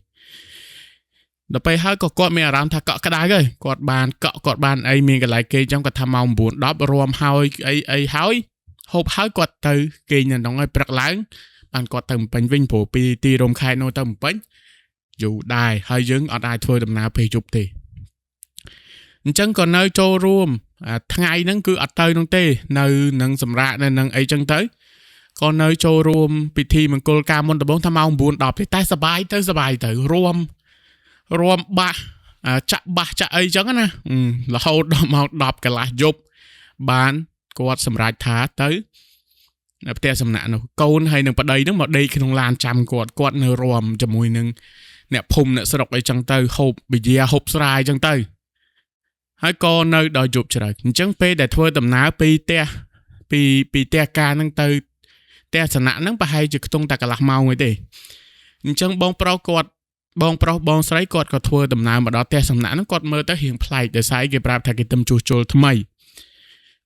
ដល់ពេលហើយក៏គាត់មានអារម្មណ៍ថាកក់ក្ដៅហើយគាត់បានកក់គាត់បានអីមានកន្លែងគេអញ្ចឹងគាត់ថាម៉ោង9 10រួមហើយអីហើយហូបហើយគាត់ទៅគេងនៅក្នុងឲ្យព្រឹកឡើងបានគាត់ទៅពេញវិញព្រោះពីទីរោមខេត្តនោះទៅពេញយូរដែរហើយយើងអត់អាចធ្វើដំណើរពេលយប់ទេអញ្ចឹងក៏នៅចូលរួមថ្ងៃហ្នឹងគឺអត់ទៅនោះទេនៅនឹងសម្រាប់នៅនឹងអីចឹងទៅក៏នៅចូលរួមពិធីមង្គលការមុនដំបូងថាម៉ោង9 10ទេតែសបាយទៅរួមបាស ចាក់បាសចាក់អីចឹងណារហូតដល់មក10កន្លះយប់បានគាត់សម្រេចថាទៅនៅផ្ទះសំណាក់នោះកូនហើយនឹងប្តីនឹងមកដេកក្នុងឡានចាំគាត់នៅរំជាមួយនឹងអ្នកភូមិអ្នកស្រុកអីចឹងទៅហូបប៊ីយ៉ាហូបស្រាយចឹងទៅហើយក៏នៅដល់យប់ជ្រៅអញ្ចឹងពេលដែលធ្វើដំណើរពីផ្ទះពីផ្ទះការហ្នឹងទៅផ្ទះសំណាក់ហ្នឹងប្រហែលជាខ្ទង់តែកន្លះម៉ោងឯទេអញ្ចឹងបងប្រុសបងស្រីគាត់ក៏ធ្វើដំណើរមកដល់ផ្ទះសំណាក់ហ្នឹងគាត់មើលទៅរៀងប្លែកដោយសារគេប្រាប់ថាគេទៅជួសជុលថ្មី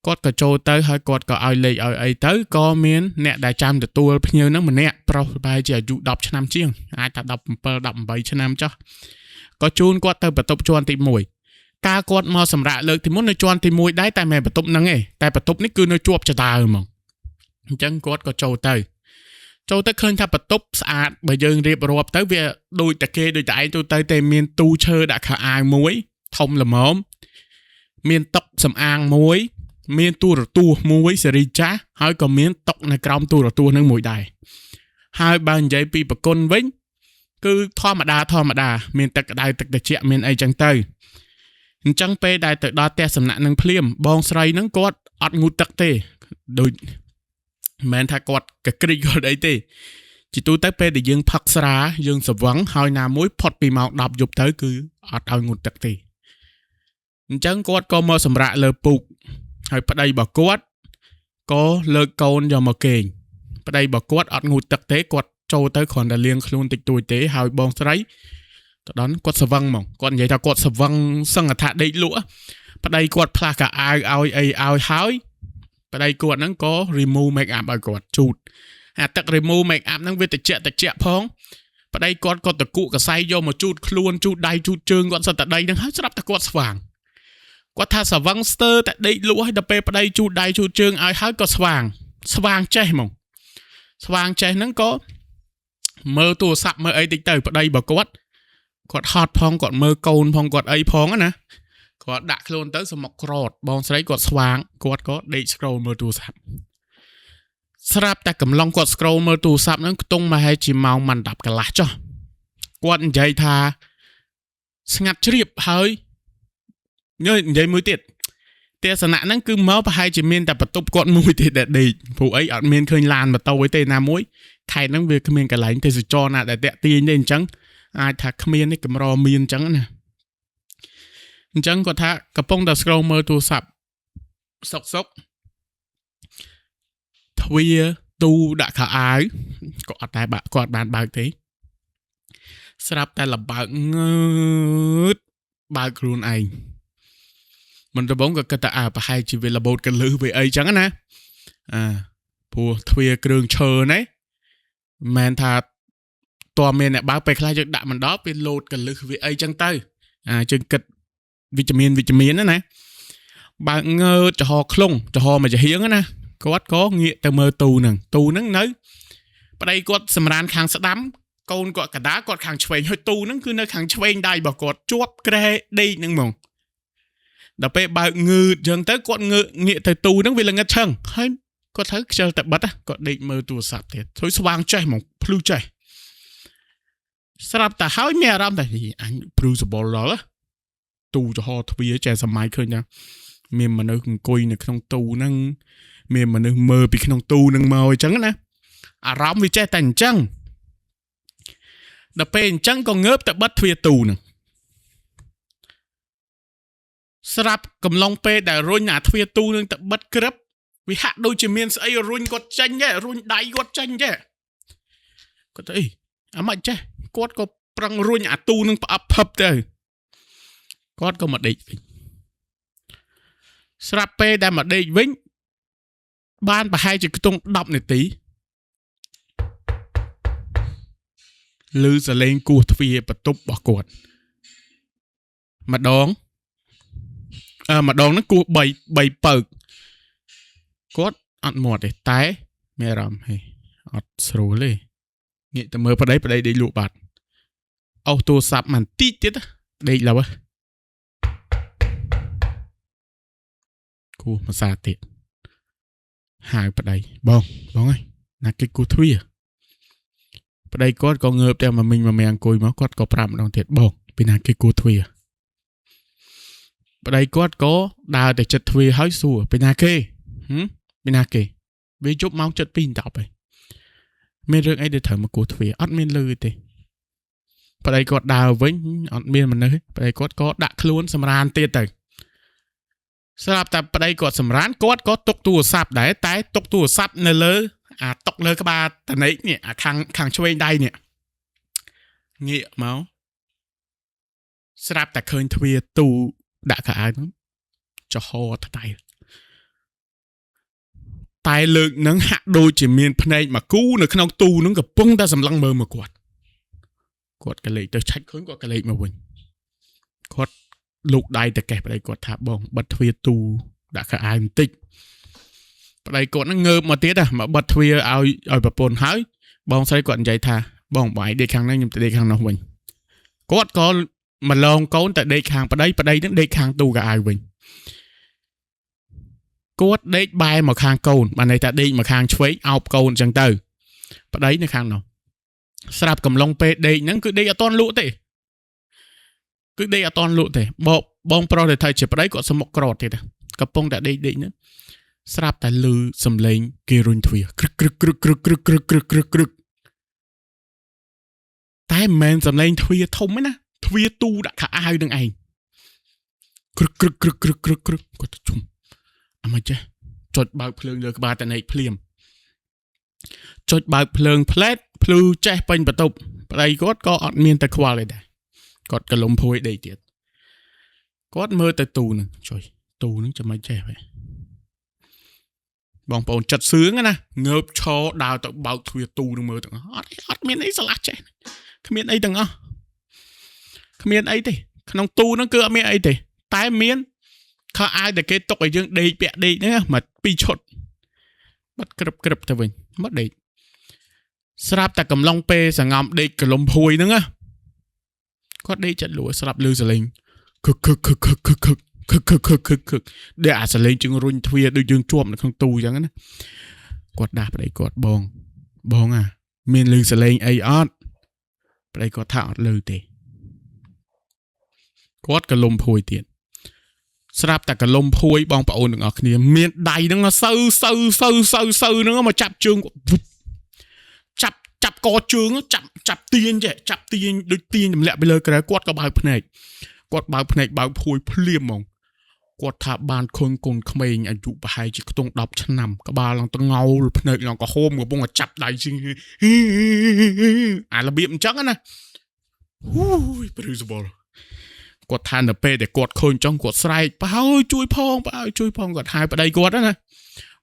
គាត់ក៏ចូលទៅហើយគាត់ក៏ឲ្យលេខឲ្យអីទៅក៏មានអ្នកដែលចាំទទួលភ្ញៀវហ្នឹងម្នាក់ប្រុសប្រហែលជាអាយុ10ឆ្នាំជាងអាចថា17 18ឆ្នាំចុះក៏ជូនគាត់ទៅបន្ទប់ជាន់ទី1ការគាត់មកសម្រាប់លើកទីមុននៅជាន់ទី1ដែរតែមិនបន្ទប់ហ្នឹងទេតែបន្ទប់នេះគឺនៅជាប់ចតាហ្មងអញ្ចឹងគាត់ក៏ចូលទៅឃើញថាបន្ទប់ស្អាតបើយើងរៀបរាប់ទៅវាដូចតែគេដូចតែឯងទៅតែមានទូឈើដាក់ខោអាវមួយធំល្មមមានតុសម្អាងមួយមានទូរទស្សន៍មួយសេរីចាស់ហើយក៏មានតុនៅក្រោមទូរទស្សន៍នឹងមួយដែរហើយបើនិយាយពីប្រគុណវិញគឺធម្មតាមានទឹកក្តៅទឹកត្រជាក់មានអីចឹងទៅអញ្ចឹងពេលដែលទៅដល់ផ្ទះសំណាក់នឹងភ្លាមបងស្រីនឹងគាត់អត់ងូតទឹកទេដូចមិនមែនថាគាត់កក្រិចគាត់អីទេជាទូទៅពេលដែលយើងផឹកស្រាយើងស្វឹងហើយណាមួយផុតពីម៉ោង10យប់ទៅគឺអត់ឲ្យងូតទឹកទេអញ្ចឹងគាត់ក៏មកសម្រាកលើពូកហើយប្តីរបស់គាត់ក៏លើកកូនយកមកគេងប្តីរបស់គាត់អត់ងូតទឹកទេគាត់ចូលទៅគ្រាន់តែលាងខ្លួនតិចតួចទេហើយបងស្រីទៅដល់គាត់ស្វឹងហ្មងគាត់និយាយថាគាត់ស្វឹងសឹងថាដេកលក់ប្តីគាត់ផ្លាស់កៅអៅឲ្យអីឲ្យហើយប្តីគាត់ហ្នឹងក៏ remove make up ឲ្យគាត់ជូតអាទឹក remove make up ហ្នឹងវាតិចផងប្តីគាត់ក៏តកក់កសៃយកមកជូតខ្លួនជូតដៃជូតជើងគាត់សិតតែដីហ្នឹងហើយស្រាប់តែគាត់ស្វាងគាត់ថាស្វឹងស្ទើរតែដេកលក់ហើយដល់ពេលប្តីជូតដៃជូតជើងឲ្យហើយក៏ស្វាងចេះហ្មងស្វាងចេះហ្នឹងក៏មើលទូរស័ព្ទមើលអីតិចទៅប្តីរបស់គាត់ហត់ផងគាត់មើលកូនផងគាត់អីផងណាគាត់ដាក់ខ្លួនទៅសមុខក្រតបងស្រីគាត់ស្វាងគាត់ក៏ដេក scroll មើលទូរស័ព្ទស្រាប់តែកំឡុងគាត់ scroll មើលទូរស័ព្ទហ្នឹងខ្ទង់មកហើយជាម៉ោងមិន10កន្លះចុះគាត់និយាយថាស្ងាត់ជ្រាបហើយនិយាយមួយទៀតផ្ទះសំណាក់ហ្នឹងគឺមកប្រហែលជាមានតែបន្ទប់គាត់មួយទេដែលដេកព្រោះអីអត់មានឃើញឡានម៉ូតូអីទេណាមួយខេត្តហ្នឹងវាគ្មានកន្លែងទេសចរណាដែលតាក់ទាញទេអញ្ចឹងអាចថាគ្មាននេះកម្រមានអញ្ចឹងណាអញ្ចឹងគាត់ថាកំពុងតែ scroll មើលទូរស័ព្ទសុកទ្វារទូដាក់ខោអាវក៏អត់តែគាត់បានបើកទេស្រាប់តែលបើកងើតបើកខ្លួនឯងមិនដំបងក៏គិតថាប្រហែលជាវាលបូតកលឹះវាអីចឹងណាព្រោះទ្វារគ្រឿងឈើណាមិនថាតើមានអ្នកបើកពេលខ្លះយើងដាក់មិនដល់ពេលលោតកលឹះវាអីចឹងទៅយើងគិតវិជ្ជមានណាបើងើតចំហខ្លងចំហមកចាហៀងណាគាត់ក៏ងាកទៅមើលទូហ្នឹងនៅប្តីគាត់សម្រានខាងស្ដាំកូនគាត់កដាគាត់ខាងឆ្វេងហើយទូហ្នឹងគឺនៅខាងឆ្វេងដៃរបស់គាត់ជាប់ក្រែដេកហ្នឹងហ្មងដល់ពេលបើកងើតចឹងទៅគាត់ងាកទៅទូហ្នឹងវាល្ងឹតឆឹងហើយគាត់ត្រូវខ្ជិលតែបិទគាត់ដេកមើលទូរស័ព្ទទៀតធ្វើស្វាងចេះហ្មងភ្លឺចេះស្រាប់តែហើយមានអារម្មណ៍ថាអញ bruisable ដល់ទូចំហទ្វារចេះសម័យឃើញថាមានមនុស្សអង្គុយនៅក្នុងទូហ្នឹងមានមនុស្សមើលពីក្នុងទូហ្នឹងមកអញ្ចឹងណាអារម្មណ៍វាចេះតែអញ្ចឹងដល់ពេលអញ្ចឹងក៏ងើបទៅបិទទ្វារទូហ្នឹងស្រាប់កំឡុងពេលដែលរុញអាទ្វារទូហ្នឹងទៅបិទក្រឹបវាហាក់ដូចជាមានស្អីរុញគាត់ចេញទេរុញដៃគាត់ចេញទេគាត់ទៅអីអាម៉េចចេះគាត់ក៏ប្រឹងរុញអាទូហ្នឹងផ្អាប់ភឹបទៅគាត់ក៏មកដេកវិញស្រាប់ពេលដែលមកដេកវិញបានប្រហែលជាខ្ទង់10នាទីឮសលេងគោះទ្វារបន្ទប់របស់គាត់ម្ដងហ្នឹងគោះ3ពើកគាត់អត់មាត់ទេតែមានអារម្មណ៍ហេអត់ស្រួលទេងាកទៅមើលប្តីដេកលក់បាត់អោសទូរស័ព្ទមិនតិចទៀតដេកឡើយគោះមួយសាទៀតហៅប្តីបងហើយណាគេគោះទ្វារប្តីគាត់ក៏ងើបតែមកមិញមកអង្គុយមកគាត់ក៏ប្រាប់ម្ដងទៀតបងពីណាគេគោះទ្វារ ប្តីគាត់ក៏ដើរទៅចិត្តទ្វារហើយសួរពីណាគេពីណាគេវាជប់ម៉ោង7:10ហើយមានរឿងអីដែលត្រូវមកគោះទ្វារអត់មានលឺទេប្តីគាត់ដើរវិញអត់មានមនុស្សប្តីគាត់ក៏ដាក់ខ្លួនសម្រានទៀតទៅស្រាប់តែប្តីគាត់សម្រានគាត់ក៏ទុកទូរស័ព្ទដែរតែទុកទូរស័ព្ទនៅលើអាតុកលើក្បាលតនេកនេះអាខាងឆ្វេងដៃនេះងាកមកស្រាប់តែឃើញទ្វារទូដាក់កៅអៅហ្នឹងចុះហរថ្ដៃតែលើកហ្នឹងហាក់ដូចជាមានភ្នែកមកគូនៅក្នុងទូហ្នឹងកំពុងតែសម្លឹងមើលមកគាត់ក៏លេចទៅឆាច់ឃើញគាត់ក៏លេចមកវិញគាត់លូកដៃទៅកេះប្តីគាត់ថាបងបិទទ្វារទូដាក់កៅអៅបន្តិចប្តីគាត់ហ្នឹងងើបមកទៀតមកបិទទ្វារឲ្យប្រពន្ធហើយបងស្រីគាត់និយាយថាបងបាយដេកខាងនេះខ្ញុំទៅដេកខាងនោះវិញគាត់ក៏មកឡងកូនតែដេកខាងប្តីហ្នឹងដេកខាងទូកៅអៅវិញគាត់ដេកបែរមកខាងកូនបានន័យថាដេកមកខាងឆ្វេងអោបកូនអញ្ចឹងទៅប្តីនៅខាងនោះស្រាប់កំឡុងពេលដេកហ្នឹងគឺដេកអត់តន់លក់ទេបងប្រុសដែលថៃជាប្តីគាត់សមុខក្រត់ទៀតកំពុងតែដេកហ្នឹងស្រាប់តែឮសំឡេងគេរុញទ្វារក្រឹកក្រឹកក្រឹកក្រឹកក្រឹកក្រឹកក្រឹកក្រឹកក្រឹកតែមិនមែនសំឡេងទ្វារធំទេណាទ្វារទូដាក់ខោអាវនឹងឯងក្រឹកក្រឹកក្រឹកក្រឹកក្រឹកក្រឹកគាត់ទៅជុំអមិនចេះចុចបើកភ្លើងលើក្បាលតនេកភ្លាមចុចបើកភ្លើងផ្លែតភ្លឺចេះពេញបន្ទប់ប្តីគាត់ក៏អត់មានតែខ្វល់ទេដែរគាត់ក៏លំភួយដេកទៀតគាត់មើលទៅទូនឹងចុយទូនឹងចាំមិនចេះវិញបងប្អូនចិត្តសឿងណាងើបឈរដើរទៅបើកទ្វារទូនឹងមើលទាំងអត់មានអីឆ្លាស់ចេះគ្មានអីទាំងអស់គ្មានអីទេក្នុងទូហ្នឹងគឺអត់មានអីទេតែមានខោអាវដែលគេទុកឲ្យយើងដេកពាក់ដេកហ្នឹងមក2ឈុតបាត់ក្រឹបក្រឹបទៅវិញមកដេកស្រាប់តែកំឡុងពេលសង្ងំដេកកលំភួយហ្នឹងគាត់ដេកចិត្តលួស្រាប់លឺសលេងខឹកខឹកខឹកខឹកខឹកខឹកខឹកខឹកខឹកខឹកខឹកដែលអាសលេងជាងរុញទ្វារដូចយើងជាប់នៅក្នុងទូអញ្ចឹងណាគាត់ដាស់ប្តីគាត់បងមានលឺសលេងអីអត់ប្តីគាត់ថាអត់លឺទេគាត់ក៏លំភួយទៀតស្រាប់តែកលំភួយបងប្អូនទាំងអស់គ្នាមានដៃហ្នឹងសើហ្នឹងមកចាប់ជើងចាប់កជើងចាប់ទាញដូចទាញទម្លាក់ទៅលើក្រៅគាត់ក៏បើកភ្នែកបើកភួយភ្លាមហ្មងគាត់ថាបានឃើញកូនក្មេងអាយុប្រហែលជាខ្ទង់10ឆ្នាំក្បាលឡើងទៅងោលភ្នែកឡើងក៏ហូមកំពុងតែចាប់ដៃជាងអារបៀបអញ្ចឹងណាហ៊ូយព្រឺសបល់គាត់ថានៅពេលដែលគាត់ឃើញចង់គាត់ស្រែកបើហើយជួយផងគាត់ហៅប្តីគាត់ណា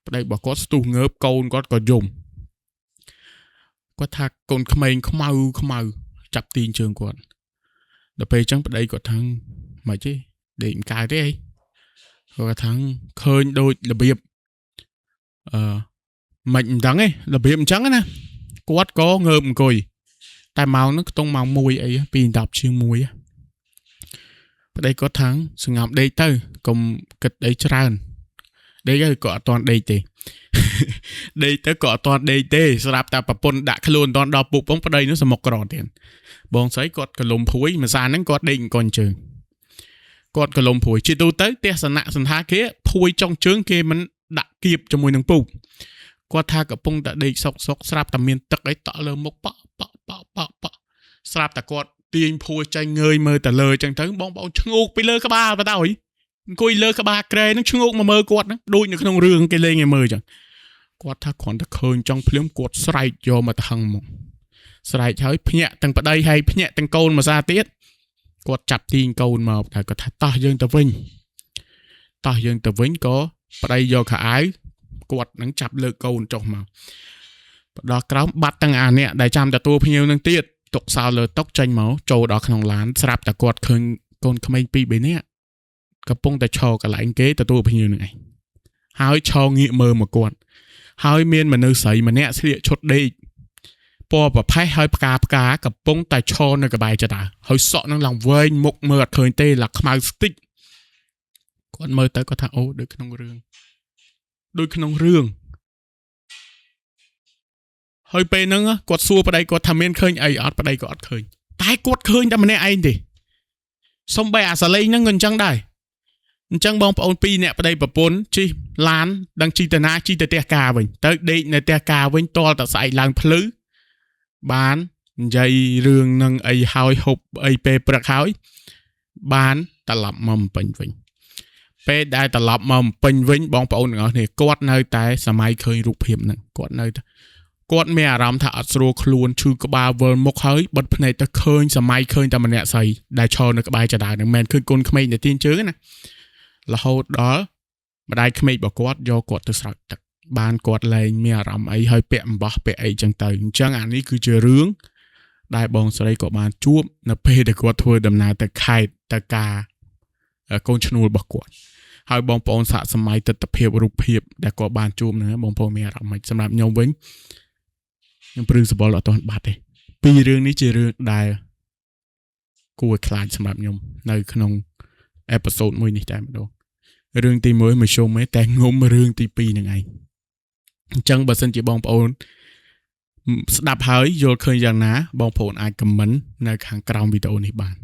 ប្តីរបស់គាត់ស្ទុះងើបកូនគាត់ក៏យំគាត់ថាកូនក្មេងខ្មៅចាប់ទាញជើងគាត់ដល់ពេលអញ្ចឹងប្តីគាត់ថាមិនទេដេកមិនកើតទេអីគាត់ថាឃើញដូចរបៀបមិនដឹងទេរបៀបអញ្ចឹងណាគាត់ក៏ងើបអង្គុយតែម៉ោងហ្នឹងខ្ទង់ម៉ោង1អី2:10ជាង1ប្តីគាត់ថាសង្ងំដេកទៅកុំគិតអីច្រើនដេកហើយក៏អត់ទាន់ដេកទេដេកទៅក៏អត់ទាន់ដេកទេស្រាប់តែប្រពន្ធដាក់ខ្លួនអត់ទាន់ដល់ពុកផងប្តីនោះសមុខក្រទៀតបងស្រីគាត់ក៏លំភួយមួយសាហ្នឹងគាត់ដេកអង្គុយជើងគាត់ក៏លំភួយជាទូទៅទស្សនៈសន្តាគារភួយចុងជើងគេមិនដាក់គៀបជាមួយនឹងពុកគាត់ថាកំពុងតែដេកសុកស្រាប់តែមានទឹកអីតក់លើមុខប៉ស្រាប់តែគាត់ទាញភួយចាញ់ងើយមើលទៅលើអញ្ចឹងទៅបងប្អូនឈ្ងោកពីលើក្បាលបដ ாய் អង្គុយលើក្បាលក្រែនឹងឈ្ងោកមកមើលគាត់ហ្នឹងដូចនៅក្នុងរឿងគេលេងឲ្យមើលអញ្ចឹងគាត់ថាគ្រាន់តែឃើញចង់ភ្លាមគាត់ស្រែកយកមកទៅហឹងមកស្រែកហើយភ្ញាក់ទាំងប្តីហើយភ្ញាក់ទាំងកូនមួយសាទៀតគាត់ចាប់ទាញកូនមកតែគាត់ថាតោះយើងទៅវិញក៏ប្តីយកខោអាវគាត់នឹងចាប់លើកកូនចុះមកបដោះក្រោមបាត់ទាំងអាអ្នកដែលចាំទទួលភ្ញៀវនឹងទៀតទុកសោលើតុចេញមកចូលដល់ក្នុងឡានស្រាប់តែគាត់ឃើញកូនក្មេង2-3នាក់កំពុងតែឈរកន្លែងគេទទួលភ្ញៀវនឹងឯងហើយឈរងាកមើលមកគាត់ហើយមានមនុស្សស្រីម្នាក់ស្លៀកឈុតដេកពណ៌ប្រផេះហើយផ្កាកំពុងតែឈរនៅក្បែរចតាហើយសក់នឹងឡើងវែងមុខមើលអត់ឃើញទេឡើងខ្មៅស្ទិចគាត់មើលទៅគាត់ថាអូដូចក្នុងរឿងហើយពេលហ្នឹងគាត់សួរប្តីគាត់ថាមានឃើញអីអត់ប្តីក៏អត់ឃើញតែគាត់ឃើញតែម្នាក់ឯងទេសំបីអាសាលេងហ្នឹងក៏អញ្ចឹងដែរ ចឹងបងប្អូន2អ្នកប្តីប្រពន្ធជិះឡានដឹងជីតាណាជីទៅផ្ទះការវិញទៅដេកនៅផ្ទះការវិញតលតស្អែកឡើងភ្លឺបាននិយាយរឿងនឹងអីហើយហូបអីពេលព្រឹកហើយបានត្រឡប់មកបំពេញវិញពេលដែលត្រឡប់មកបំពេញវិញបងប្អូនទាំងអស់គ្នាគាត់នៅតែសម័យឃើញរូបភាពហ្នឹងគាត់នៅគាត់មានអារម្មណ៍ថាអត់ស្រួលខ្លួនឈឺក្បាលវិលមុខហើយបិទភ្នែកទៅឃើញសម័យឃើញតែម្នាក់ស្រីដែលឈរនៅក្បែរចដានឹងមិនមែនឃើញកូនក្មេងនៅទីជើងណារហូតដល់ម្ដាយក្មេករបស់គាត់យកគាត់ទៅស្រោចទឹកបានគាត់លែងមានអារម្មណ៍អីហើយពាក់អំបោះពាក់អីចឹងទៅអញ្ចឹងអានេះគឺជារឿងដែលបងស្រីក៏បានជួបនៅពេលដែលគាត់ធ្វើដំណើរទៅខេត្តទៅការកូនឈ្នួលរបស់គាត់ហើយបងប្អូនសាកសម័យទស្សនភាពរូបភាពដែលគាត់បានជួបហ្នឹងបងប្អូនមានអារម្មណ៍មិនសម្រាប់ខ្ញុំវិញខ្ញុំព្រឺសបល់អត់ទាន់បាត់ទេពីររឿងនេះជារឿងដែលគួរឲ្យខ្លាចសម្រាប់ខ្ញុំនៅក្នុងអេពីសូតមួយនេះតែម្ដងរឿងទី1មិនជុំទេតែងុំរឿងទី2ហ្នឹងឯងអញ្ចឹងបើសិនជាបងប្អូនស្ដាប់ហើយយល់ឃើញយ៉ាងណាបងប្អូនអាចខមមិននៅខាងក្រោមវីដេអូនេះបាន